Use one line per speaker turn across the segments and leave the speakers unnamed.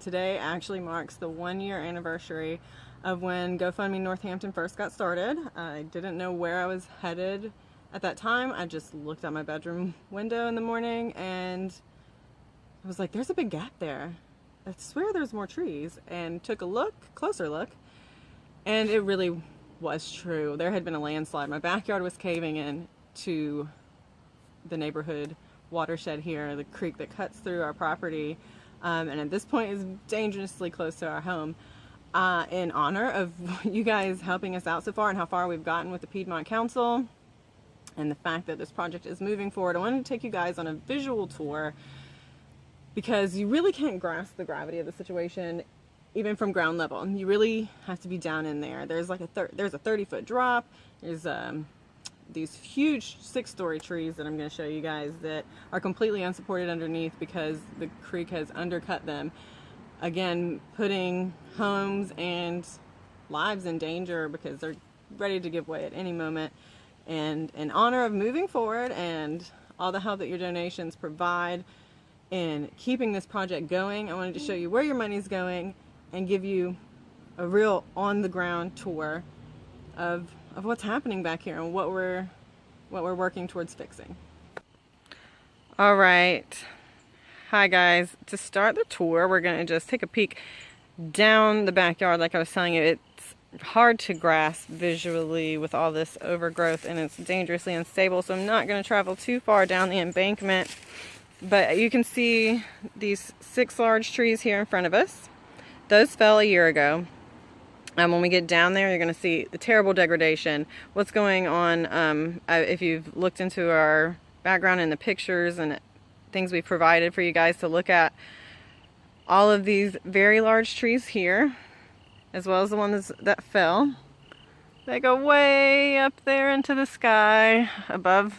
today actually marks the 1-year anniversary of when GoFundMe Northampton first got started. I didn't know where I was headed at that time. I just looked out my bedroom window in the morning and I was like, there's a big gap there. I swear there's more trees, and took a closer look, and it really was true. There had been a landslide. My backyard was caving in to the neighborhood watershed here, the creek that cuts through our property, and at this point is dangerously close to our home. In honor of you guys helping us out so far and how far we've gotten with the Piedmont Council and the fact that this project is moving forward, I wanted to take you guys on a visual tour because you really can't grasp the gravity of the situation even from ground level. You really have to be down in there. There's like there's a 30-foot drop. There's these huge 6-story trees that I'm going to show you guys that are completely unsupported underneath because the creek has undercut them. Again, putting homes and lives in danger because they're ready to give way at any moment. And in honor of moving forward and all the help that your donations provide in keeping this project going, I wanted to show you where your money's going and give you a real on-the-ground tour of what's happening back here and what we're working towards fixing. All right. Hi guys. To start the tour, we're going to just take a peek down the backyard. Like I was telling you, it's hard to grasp visually with all this overgrowth and it's dangerously unstable, so I'm not going to travel too far down the embankment. But you can see these 6 large trees here in front of us. Those fell a year ago. When we get down there, you're going to see the terrible degradation. What's going on, if you've looked into our background and the pictures and things we've provided for you guys to look at, all of these very large trees here, as well as the ones that fell, they go way up there into the sky, above,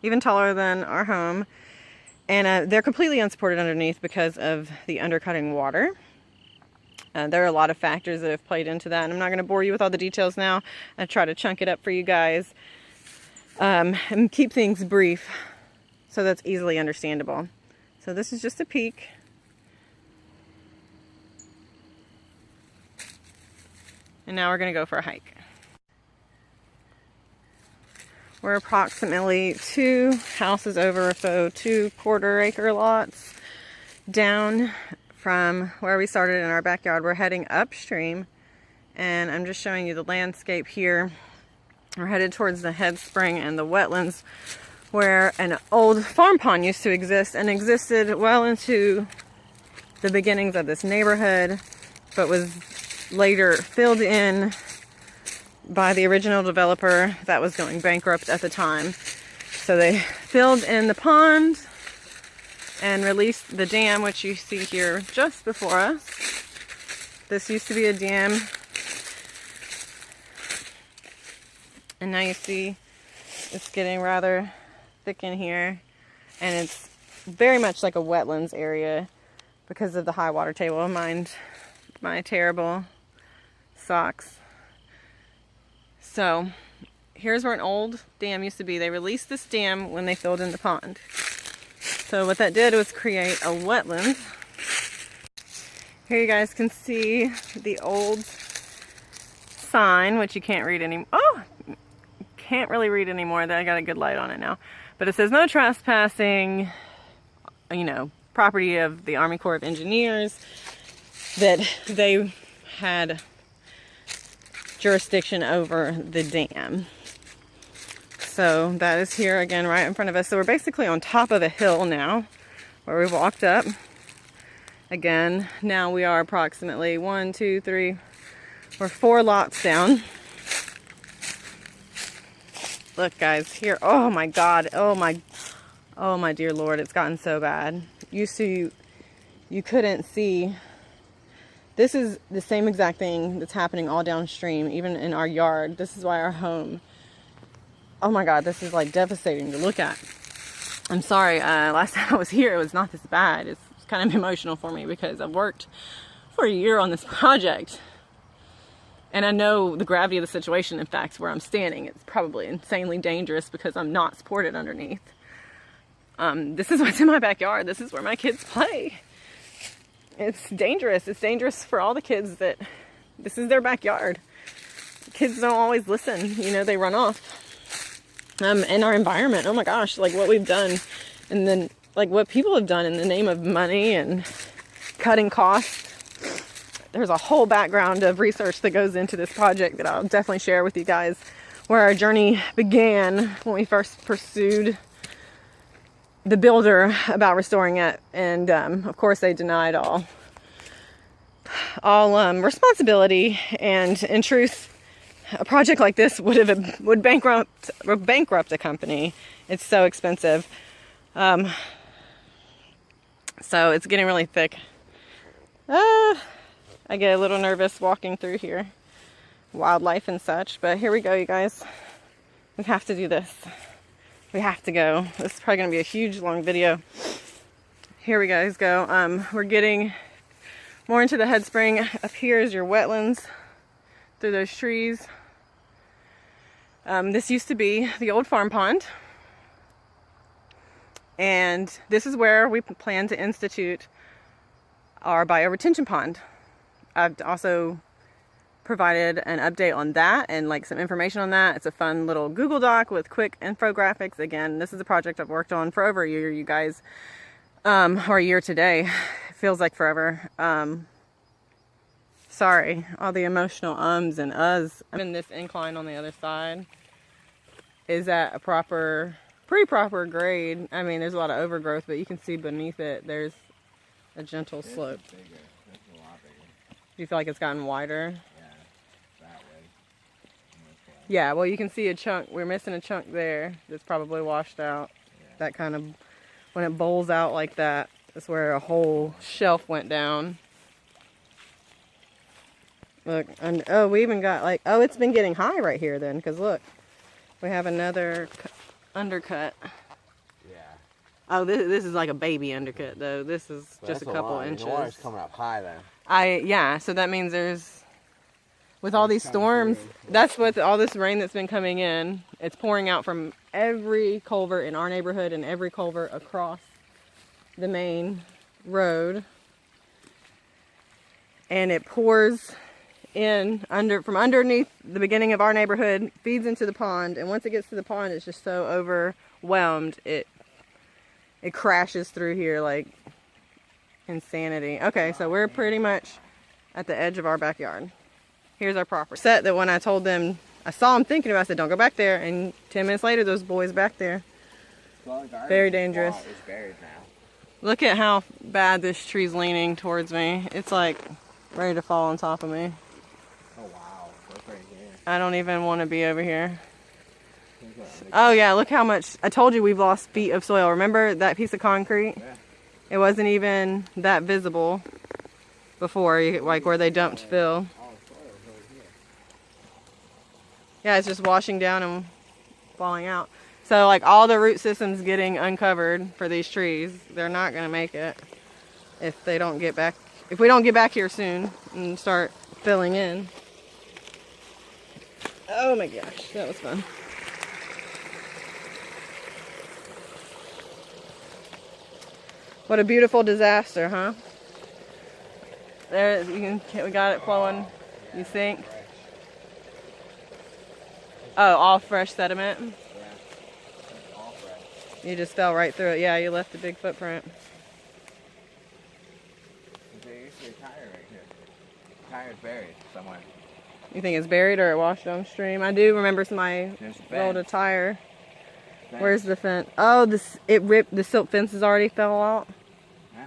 even taller than our home. And they're completely unsupported underneath because of the undercutting water. There are a lot of factors that have played into that, and I'm not going to bore you with all the details now. I try to chunk it up for you guys and keep things brief so that's easily understandable. So this is just a peek. And now we're going to go for a hike. We're approximately 2 houses over, so 2 quarter-acre lots down from where we started in our backyard. We're heading upstream, and I'm just showing you the landscape here. We're headed towards the head spring and the wetlands where an old farm pond used to exist and existed well into the beginnings of this neighborhood, but was later filled in by the original developer that was going bankrupt at the time. So they filled in the pond and released the dam, which you see here just before us. This used to be a dam, and now you see it's getting rather thick in here, and it's very much like a wetlands area because of the high water table. Mind my terrible socks. So here's where an old dam used to be. They released this dam when they filled in the pond. So what that did was create a wetland. Here you guys can see the old sign, which you can't read anymore. Oh, can't really read anymore. I got a good light on it now. But it says no trespassing, you know, property of the Army Corps of Engineers, that they had jurisdiction over the dam. So that is here again right in front of us. So we're basically on top of a hill now where we've walked up. Again, now we are approximately 1, 2, 3, we're 4 lots down. Look guys, here, oh my God, oh my dear Lord, it's gotten so bad. Used to, you couldn't see. This is the same exact thing that's happening all downstream, even in our yard. This is why our home, oh my God, this is like devastating to look at. I'm sorry, last time I was here, it was not this bad. It's kind of emotional for me because I've worked for a year on this project. And I know the gravity of the situation. In fact, where I'm standing, it's probably insanely dangerous because I'm not supported underneath. This is what's in my backyard. This is where my kids play. it's dangerous. It's dangerous for all the kids that this is their backyard. Kids don't always listen, you know, they run off. In our environment, oh my gosh, like what we've done, and then like what people have done in the name of money and cutting costs. There's a whole background of research that goes into this project that I'll definitely share with you guys, where our journey began when we first pursued the builder about restoring it, and of course they denied all responsibility, and in truth a project like this would bankrupt a company. It's so expensive. So it's getting really thick. I get a little nervous walking through here, wildlife and such, but here we go, you guys. We have to do this. We have to go. This is probably gonna be a huge long video. Here we guys go. We're getting more into the head spring. Up here is your wetlands through those trees. This used to be the old farm pond, and this is where we plan to institute our bioretention pond. I've also provided an update on that and like some information on that. It's a fun little Google Doc with quick infographics. Again, this is a project I've worked on for over a year, you guys, or a year today. It feels like forever. Sorry, all the emotional ums and uhs. I'm in this incline on the other side. Is at a pretty proper grade. I mean, there's a lot of overgrowth, but you can see beneath it, there's a gentle slope.
It's a lot bigger.
Do you feel like it's gotten wider?
Yeah, that way.
Yeah, well, you can see a chunk. We're missing a chunk there that's probably washed out.
Yeah.
That kind of, when it bowls out like that, that's where a whole shelf went down. Look, and oh, we even got like, oh, it's been getting high right here then, because look, we have another undercut.
Yeah.
Oh, this is like a baby undercut though. This is just a couple inches.
The water's coming up high then.
Yeah, so that means there's, with all these storms, that's what all this rain that's been coming in, it's pouring out from every culvert in our neighborhood and every culvert across the main road. And it pours in from underneath the beginning of our neighborhood, feeds into the pond, and once it gets to the pond, it's just so overwhelmed, it crashes through here like insanity. Okay, so we're pretty much at the edge of our backyard. Here's our property. Set that when I told them, I saw them thinking about it, I said, don't go back there, and 10 minutes later, those boys back there. Very dangerous.
It's buried now.
Look at how bad this tree's leaning towards me. It's like ready to fall on top of me.
Oh wow, look right here.
I don't even want to be over here. Oh yeah, look how much, I told you we've lost feet of soil. Remember that piece of concrete?
Yeah.
It wasn't even that visible before, like where they dumped fill. Yeah, it's just washing down and falling out. So like all the root systems getting uncovered for these trees, they're not gonna make it if they don't get back, if we don't get back here soon and start filling in. Oh my gosh, that was fun. What a beautiful disaster, huh? There, we got it flowing, you think? Oh, all fresh sediment?
Yeah, all fresh.
You just fell right through it. Yeah, you left a big footprint.
There used to be a tire right here. The tire's buried somewhere.
You think it's buried or it washed downstream? I do remember somebody rolled a tire. Where's the fence? Oh, it ripped, the silk fences already fell out?
Huh?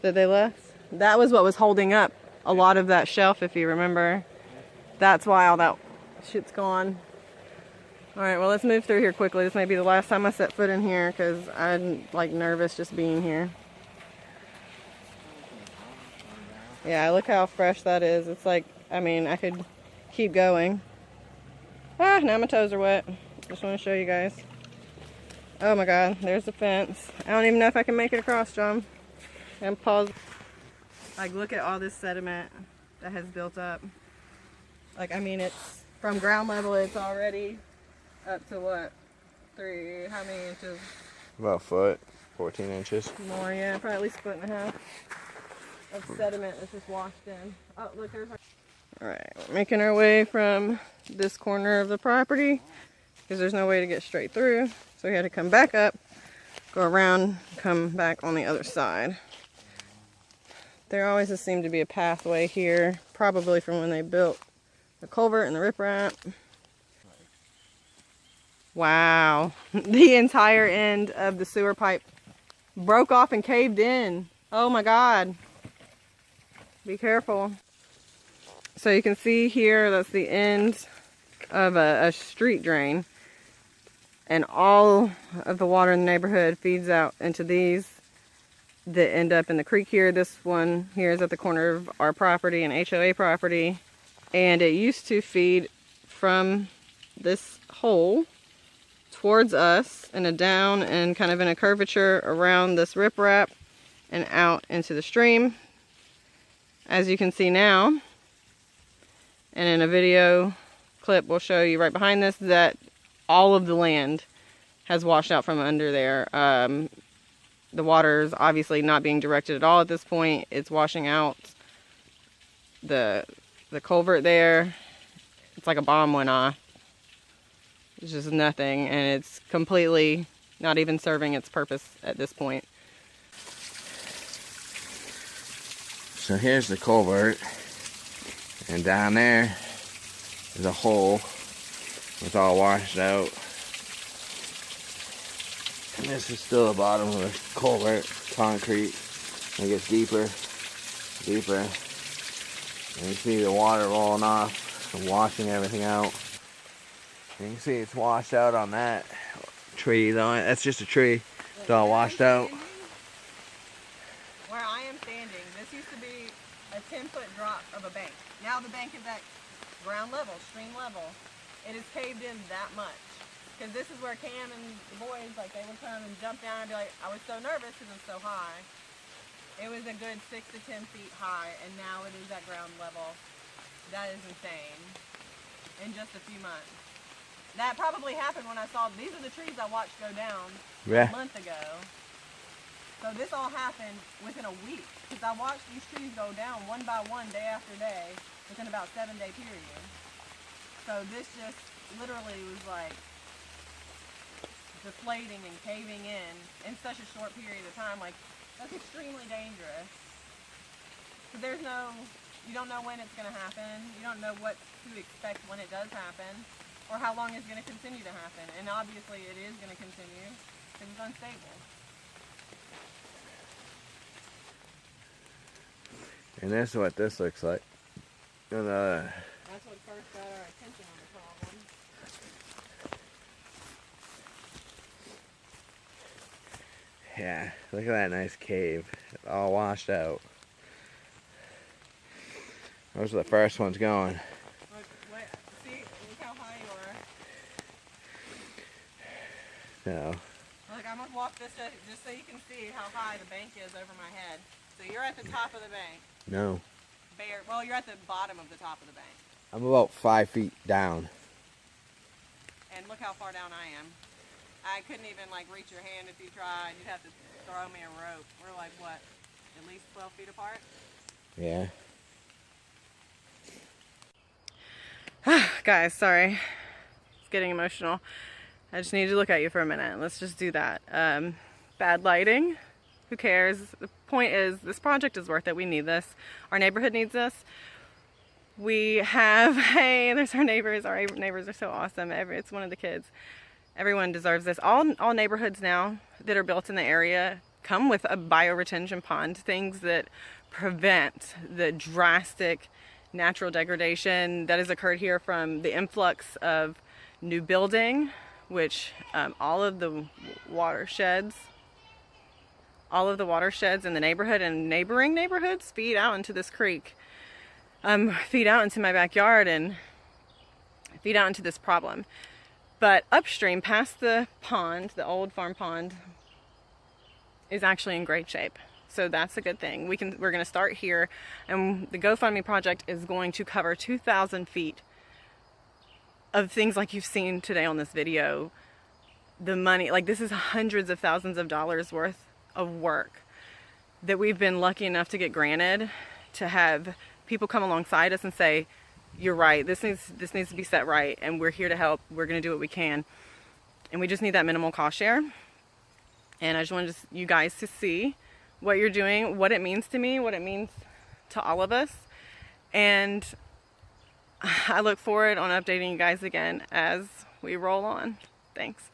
That they left? That was what was holding up a lot of that shelf, if you remember. That's why all that shit's gone. Alright, well let's move through here quickly. This may be the last time I set foot in here because I'm like nervous just being here. Yeah, look how fresh that is. It's like, I mean, I could keep going. Ah, now my toes are wet. Just want to show you guys. Oh my god, there's the fence. I don't even know if I can make it across, John. And pause. Like, look at all this sediment that has built up. Like, I mean, it's from ground level, it's already up to what? How many inches?
About a foot, 14 inches.
More, yeah, probably at least a foot and a half. of sediment that's just washed in. Oh, look, there's our... All right, we're making our way from this corner of the property because there's no way to get straight through. So we had to come back up, go around, come back on the other side. There always has seemed to be a pathway here, probably from when they built the culvert and the riprap. Wow, the entire end of the sewer pipe broke off and caved in. Oh my God. Be careful. So you can see here, that's the end of a street drain. And all of the water in the neighborhood feeds out into these that end up in the creek here. This one here is at the corner of our property and HOA property. And it used to feed from this hole towards us and a down and kind of in a curvature around this riprap and out into the stream. As you can see now, and in a video clip we'll show you right behind this, that all of the land has washed out from under there. The water is obviously not being directed at all at this point. It's washing out the culvert there. It's like a bomb went off. It's just nothing, and it's completely not even serving its purpose at this point.
So here's the culvert, and down there is a hole. It's all washed out. And this is still the bottom of the culvert, concrete. It gets deeper, deeper. And you see the water rolling off and washing everything out. You can see it's washed out on that tree though. That's just a tree. It's all washed out.
Where I am standing, this used to be a 10-foot drop of a bank. Now the bank is at ground level, stream level. It is caved in that much. Because this is where Cam and the boys, like, they would come and jump down and be like, I was so nervous because it's so high. It was a good 6 to 10 feet high, and now it is at ground level. That is insane. In just a few months. That probably happened when I saw, these are the trees I watched go down a month ago. So this all happened within a week. Because I watched these trees go down one by one, day after day, within about a 7-day period. So this just literally was like deflating and caving in such a short period of time. Like, that's extremely dangerous. Because there's no, you don't know when it's going to happen. You don't know what to expect when it does happen. Or how long it's going to continue to happen. And obviously it is going to continue because it's unstable.
And that's what this looks like. And,
that's what first got our attention on the problem.
yeah, look at that nice cave. It's all washed out. Those are the first ones going. No.
Look, I'm going to walk this way just so you can see how high the bank is over my head. So you're at the top of the bank.
No.
Well, you're at the bottom of the top of the bank.
I'm about 5 feet down.
And look how far down I am. I couldn't even like reach your hand if you tried. You'd have to throw me a rope. We're like, what, at least 12 feet apart?
Yeah.
Guys, sorry. It's getting emotional. I just need to look at you for a minute. Let's just do that. Bad lighting. Who cares? The point is, this project is worth it. We need this. Our neighborhood needs this. We have, hey, there's our neighbors. Our neighbors are so awesome. It's one of the kids. Everyone deserves this. All neighborhoods now that are built in the area come with a bioretention pond. Things that prevent the drastic natural degradation that has occurred here from the influx of new building, which all of the watersheds in the neighborhood and neighboring neighborhoods feed out into this creek, feed out into my backyard and feed out into this problem. But upstream, past the pond, the old farm pond, is actually in great shape. So that's a good thing. We're going to start here, and the GoFundMe project is going to cover 2,000 feet of things like you've seen today on this video. The money, like, this is hundreds of thousands of dollars worth of work that we've been lucky enough to get granted, to have people come alongside us and say, you're right, this needs to be set right, and we're here to help. We're going to do what we can. And we just need that minimal cost share. And I just wanted you guys to see what you're doing, what it means to me, what it means to all of us. And I look forward on updating you guys again as we roll on. Thanks.